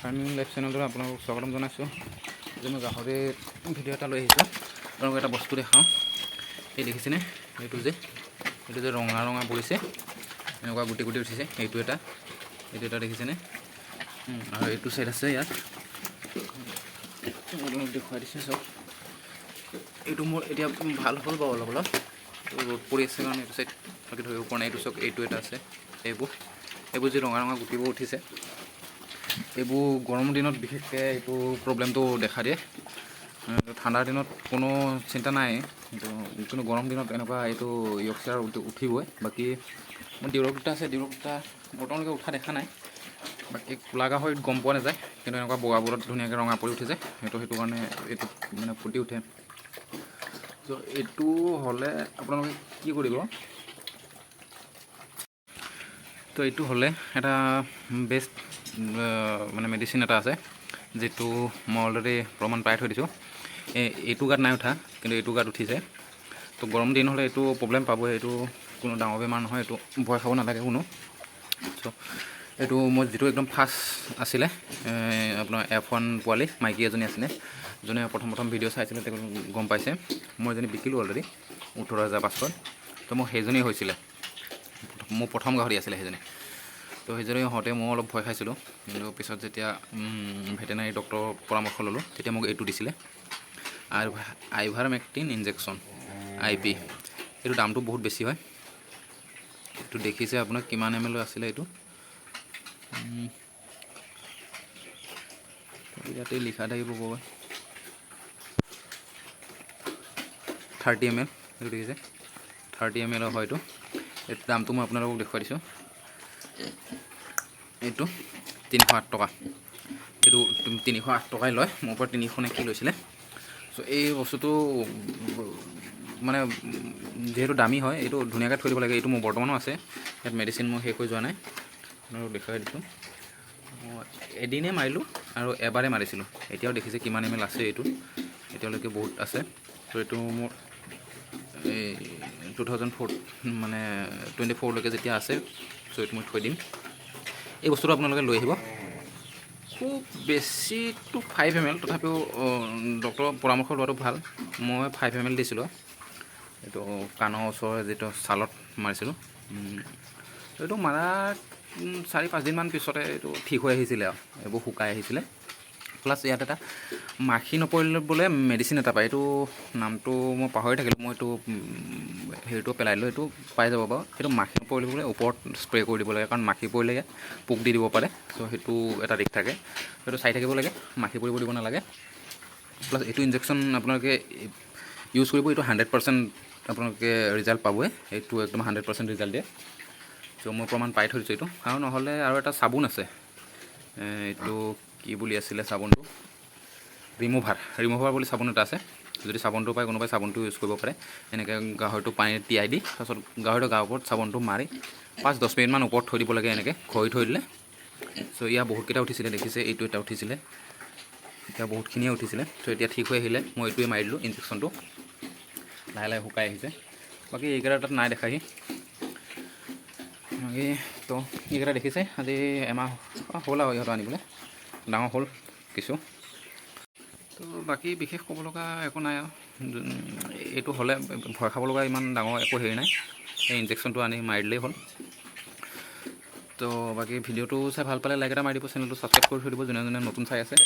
Farming life চেনেলটোত আপোনালোকক স্বাগতম জনাইছোঁ। যে মই গাহৰি ভিডিঅ' এটা লৈ আহিছোঁ। আপোনালোকক এটা বস্তু দেখাওঁ। এই দেখিছেনে, এইটো যে ৰঙা ৰঙা পৰিছে, এনেকুৱা গুটি গুটি উঠিছে। এইটো এটা দেখিছেনে, আৰু এইটো চাইড আছে ইয়াত। আপোনালোক দেখুৱাই দিছোঁ চব। এইটো মোৰ এতিয়া ভাল হ'ল বাৰু অলপ অলপ। ৰ'দ পৰি আছে কাৰণে এইটো চাইড বাকী ধৰিব পৰা নাই। এইটো চাওক, এইটো এটা আছে। এইবোৰ যে ৰঙা ৰঙা গুটিবোৰ উঠিছে, এইবোৰ গৰম দিনত বিশেষকৈ এইটো প্ৰব্লেমটো দেখা দিয়ে। ঠাণ্ডাৰ দিনত কোনো চিন্তা নাই, কিন্তু গৰম দিনত এনেকুৱা এইটো য়কচাৰ উঠিবই। বাকী মোৰ ডিউৰক দুটা আছে, ডিউৰক দুটা বৰ্তমানলৈকে উঠা দেখা নাই। বাকী ক'লা গাহৰিত গম পোৱা নাযায়, কিন্তু এনেকুৱা বগাবোৰত ধুনীয়াকৈ ৰঙা পৰি উঠি যায়। সেইটো কাৰণে এইটো মানে ফুটি উঠে। চ' এইটো হ'লে আপোনালোকে কি কৰিব, তো এইটো হ'লে এটা বেষ্ট মানে মেডিচিন এটা আছে, যিটো মই অলৰেডি প্ৰমাণ পাই থৈ দিছোঁ। এইটো গাত নাই উঠা, কিন্তু এইটো গাত উঠিছে। তো গৰম দিন হ'লে এইটো প্ৰব্লেম পাবই। এইটো কোনো ডাঙৰ বেমাৰ নহয়, এইটো ভয় খাব নালাগে কোনো। চ' এইটো মই যিটো একদম ফাৰ্ষ্ট আছিলে, আপোনাৰ F1 পোৱালি মাইকী এজনী আছিলে। যোনে প্ৰথম ভিডিঅ' চাইছিলে তেওঁ গম পাইছে। মই এজনী বিকিলোঁ অলৰেডি 18,500। তো মোৰ সেইজনী হৈছিলে, মোৰ প্ৰথম গাহৰি আছিলে সেইজনী। তো সেইজনী হওঁতে মই অলপ ভয় খাইছিলোঁ, কিন্তু পিছত যেতিয়া ভেটেনাৰী ডক্টৰৰ পৰামৰ্শ ল'লোঁ, তেতিয়া মোক এইটো দিছিলে, আইভাৰমেক্টিন ইনজেকশ্যন IP। এইটো দামটো বহুত বেছি হয়। এইটো দেখিছে আপোনাক কিমান ml আছিলে। এইটো ইয়াতে লিখা থাকিব, 30 ml। এইটো দেখিছে, 30 ml হয় এইটো। এইটো দামটো মই আপোনালোকক দেখুৱাই দিছোঁ। এইটো 308 টকা। এইটো 308 টকাই লয়, মোৰ পৰা 300 নে কি লৈছিলে। চ' এই বস্তুটো মানে যিহেতু দামী হয়, এইটো ধুনীয়াকৈ থৈ দিব লাগে। এইটো মোৰ বৰ্তমানো আছে ইয়াত, মেডিচিন মোৰ শেষ হৈ যোৱা নাই। আপোনালোকক দেখুৱাই দিছোঁ। মই এদিনে মাৰিলোঁ আৰু এবাৰে মাৰিছিলোঁ। এতিয়াও দেখিছে কিমান ml আছে এইটো, এতিয়ালৈকে বহুত আছে। ত' এইটো মোৰ এই 2024লৈকে যেতিয়া আছে, চ' এইটো মই থৈ দিম। এই বস্তুটো আপোনালোকে লৈ আহিব। খুব বেছিটো 5 ml, তথাপিও ডক্টৰৰ পৰামৰ্শ লোৱাটো ভাল। মই 5 ml দিছিলোঁ। এইটো কাণৰ ওচৰৰ যিটো ছালত মাৰিছিলোঁ। এইটো মাৰাৰ 4-5 দিনমান পিছতে এইটো ঠিক হৈ আহিছিলে আৰু এইবোৰ শুকাই আহিছিলে। প্লাছ ইয়াত এটা মাখি নপৰিবলৈ মেডিচিন এটা পায়। এইটো নামটো মই পাহৰি থাকিলোঁ। মই এইটো হেৰিটো পেলাই দিলোঁ। এইটো পাই যাব বাৰু। সেইটো মাখি নপৰিবলৈ ওপৰত স্প্ৰে কৰি দিব লাগে, কাৰণ মাখি পৰিলে পোক দি দিব পাৰে। চ' সেইটো এটা দিশ থাকে, সেইটো চাই থাকিব লাগে, মাখি পৰিব দিব নালাগে। প্লাছ এইটো ইনজেকশ্যন আপোনালোকে ইউজ কৰিব, এইটো 100% আপোনালোকে ৰিজাল্ট পাবই। এইটো একদম 100% ৰিজাল্ট দিয়ে। চ' মই প্ৰমাণ পাই থৈ দিছোঁ এইটো। আৰু নহ'লে আৰু এটা চাবোন আছে, এইটো কি বুলি আছিলে চাবোনটো, ৰিমুভাৰ বুলি চাবোন এটা আছে। যদি চাবোনটো পায় কোনোবাই চাবোনটো ইউজ কৰিব পাৰে। এনেকৈ গাহৰিটো পানীত তিয়াই দি, তাৰপিছত গাহৰিটো গাৰ ওপৰত চাবোনটো মাৰি 5-10 মিনিটমান ওপৰত থৈ দিব লাগে, এনেকৈ ঘঁহি থৈ দিলে। চ' ইয়াৰ বহুতকেইটা উঠিছিলে, দেখিছে এইটো এটা উঠিছিলে, এতিয়া বহুতখিনিয়ে উঠিছিলে। চ' এতিয়া ঠিক হৈ আহিলে, মই এইটোৱে মাৰি দিলোঁ ইনজেকশ্যনটো। লাহে লাহে শুকাই আহিছে। বাকী এইকেইটা তাত নাই দেখাহি। বাকী তো এইকেইটা দেখিছে, আজি এমাহ হ'ল আৰু ইহঁতো আনিবলৈ, ডাঙৰ হ'ল কিছু। তো বাকী বিশেষ ক'ব লগা একো নাই আৰু। এইটো হ'লে ভয় খাব লগা ইমান ডাঙৰ একো হেৰি নাই। এই ইনজেকশ্যনটো আনি মাৰি দিলেই হ'ল। তো বাকী ভিডিঅ'টো চাই ভাল পালে লাইক এটা মাৰি দিব, চেনেলটো ছাবস্ক্ৰাইব কৰি থৈ দিব যোনে যোনে নতুন চাই আছে।